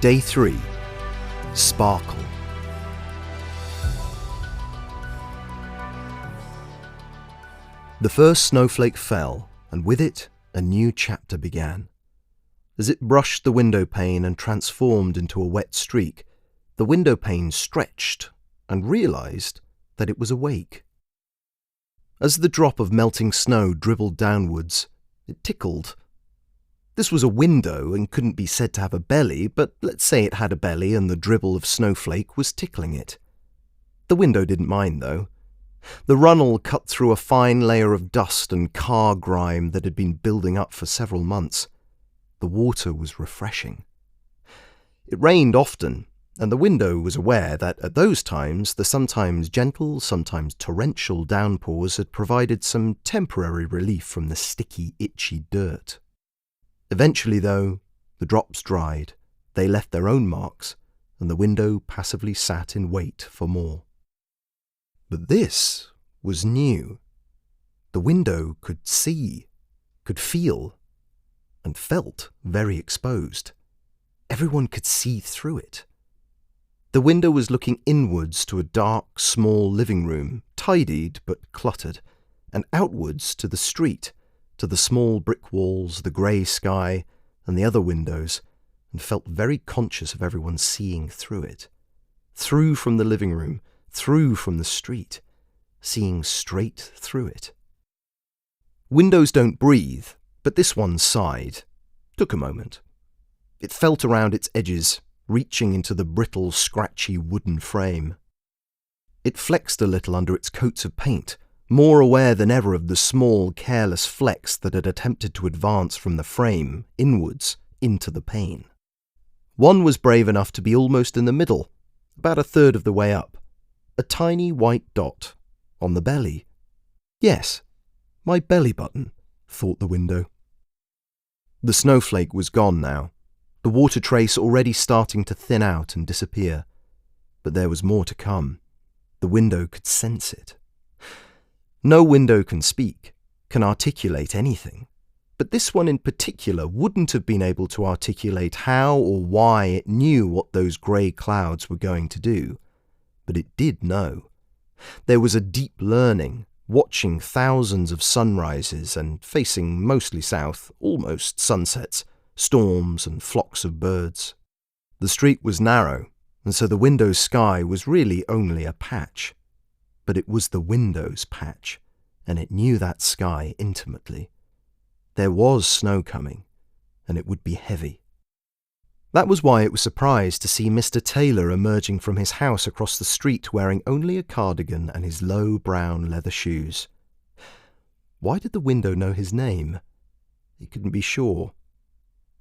Day 3. Sparkle. The first snowflake fell, and with it, a new chapter began. As it brushed the window pane and transformed into a wet streak, the window pane stretched and realized that it was awake. As the drop of melting snow dribbled downwards, it tickled. This was a window and couldn't be said to have a belly, but let's say it had a belly and the dribble of snowflake was tickling it. The window didn't mind, though. The runnel cut through a fine layer of dust and car grime that had been building up for several months. The water was refreshing. It rained often, and the window was aware that at those times the sometimes gentle, sometimes torrential downpours had provided some temporary relief from the sticky, itchy dirt. Eventually, though, the drops dried, they left their own marks, and the window passively sat in wait for more. But this was new. The window could see, could feel, and felt very exposed. Everyone could see through it. The window was looking inwards to a dark, small living room, tidied but cluttered, and outwards to the street, to the small brick walls, the grey sky, and the other windows, and felt very conscious of everyone seeing through it. Through from the living room, through from the street, seeing straight through it. Windows don't breathe, but this one sighed. Took a moment. It felt around its edges, reaching into the brittle, scratchy wooden frame. It flexed a little under its coats of paint, more aware than ever of the small, careless flecks that had attempted to advance from the frame, inwards, into the pane. One was brave enough to be almost in the middle, about a third of the way up. A tiny white dot on the belly. Yes, my belly button, thought the window. The snowflake was gone now, the water trace already starting to thin out and disappear. But there was more to come. The window could sense it. No window can speak, can articulate anything, but this one in particular wouldn't have been able to articulate how or why it knew what those grey clouds were going to do. But it did know. There was a deep learning, watching thousands of sunrises and facing mostly south, almost sunsets, storms and flocks of birds. The street was narrow, and so the window's sky was really only a patch. But it was the window's patch, and it knew that sky intimately. There was snow coming, and it would be heavy. That was why it was surprised to see Mr. Taylor emerging from his house across the street wearing only a cardigan and his low brown leather shoes. Why did the window know his name? It couldn't be sure.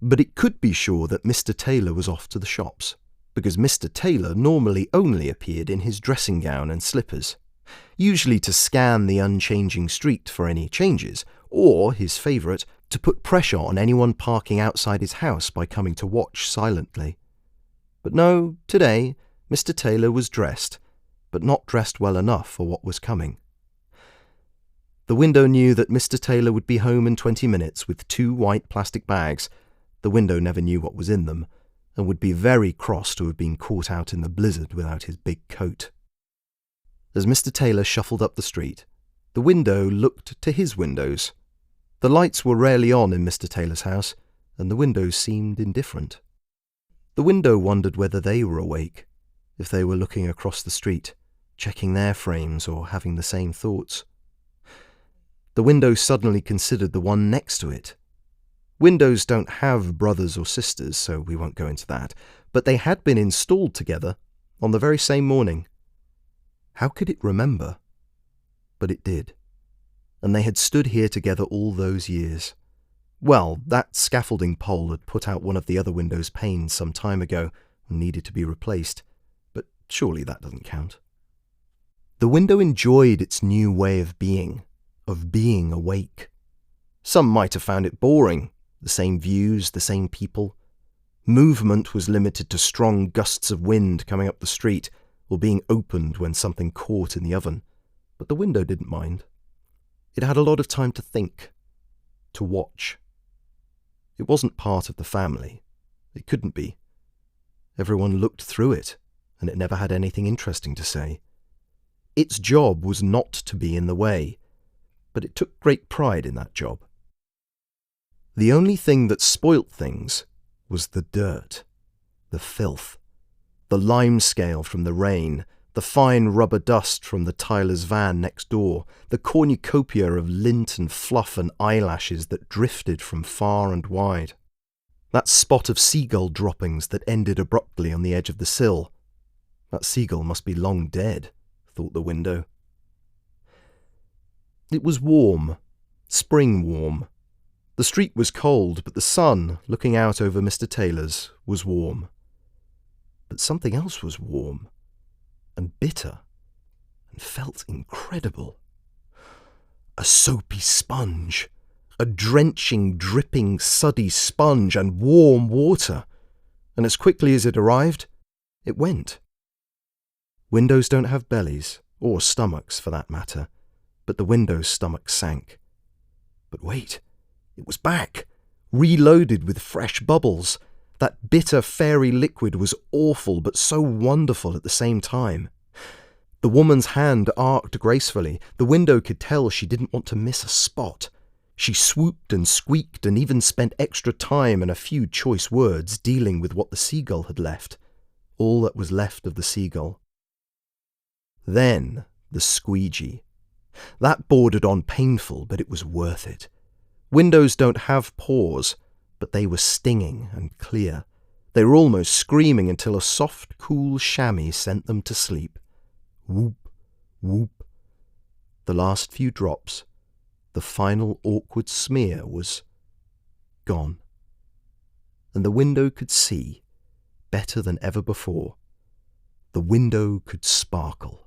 But it could be sure that Mr. Taylor was off to the shops, because Mr. Taylor normally only appeared in his dressing gown and slippers, usually to scan the unchanging street for any changes, or, his favourite, to put pressure on anyone parking outside his house by coming to watch silently. But no, today, Mr. Taylor was dressed, but not dressed well enough for what was coming. The window knew that Mr. Taylor would be home in 20 minutes with 2 white plastic bags. The window never knew what was in them, and would be very cross to have been caught out in the blizzard without his big coat. As Mr. Taylor shuffled up the street, the window looked to his windows. The lights were rarely on in Mr. Taylor's house, and the windows seemed indifferent. The window wondered whether they were awake, if they were looking across the street, checking their frames or having the same thoughts. The window suddenly considered the one next to it. Windows don't have brothers or sisters, so we won't go into that, but they had been installed together on the very same morning. How could it remember? But it did. And they had stood here together all those years. Well, that scaffolding pole had put out one of the other window's panes some time ago and needed to be replaced, but surely that doesn't count. The window enjoyed its new way of being awake. Some might have found it boring, the same views, the same people. Movement was limited to strong gusts of wind coming up the street or being opened when something caught in the oven, but the window didn't mind. It had a lot of time to think, to watch. It wasn't part of the family. It couldn't be. Everyone looked through it, and it never had anything interesting to say. Its job was not to be in the way, but it took great pride in that job. The only thing that spoilt things was the dirt, the filth, the limescale from the rain, the fine rubber dust from the tiler's van next door, the cornucopia of lint and fluff and eyelashes that drifted from far and wide. That spot of seagull droppings that ended abruptly on the edge of the sill. That seagull must be long dead, thought the window. It was warm, spring warm. The street was cold, but the sun, looking out over Mr. Taylor's, was warm. But something else was warm, and bitter, and felt incredible. A soapy sponge. A drenching, dripping, suddy sponge and warm water, and as quickly as it arrived, it went. Windows don't have bellies, or stomachs for that matter, but the window's stomach sank. But wait, it was back, reloaded with fresh bubbles. That bitter fairy liquid was awful but so wonderful at the same time. The woman's hand arced gracefully. The window could tell she didn't want to miss a spot. She swooped and squeaked and even spent extra time and a few choice words dealing with what the seagull had left, all that was left of the seagull. Then the squeegee. That bordered on painful, but it was worth it. Windows don't have pores, but they were stinging and clear. They were almost screaming until a soft, cool chamois sent them to sleep. Whoop, whoop. The last few drops. The final awkward smear was gone, and the window could see, better than ever before. The window could sparkle.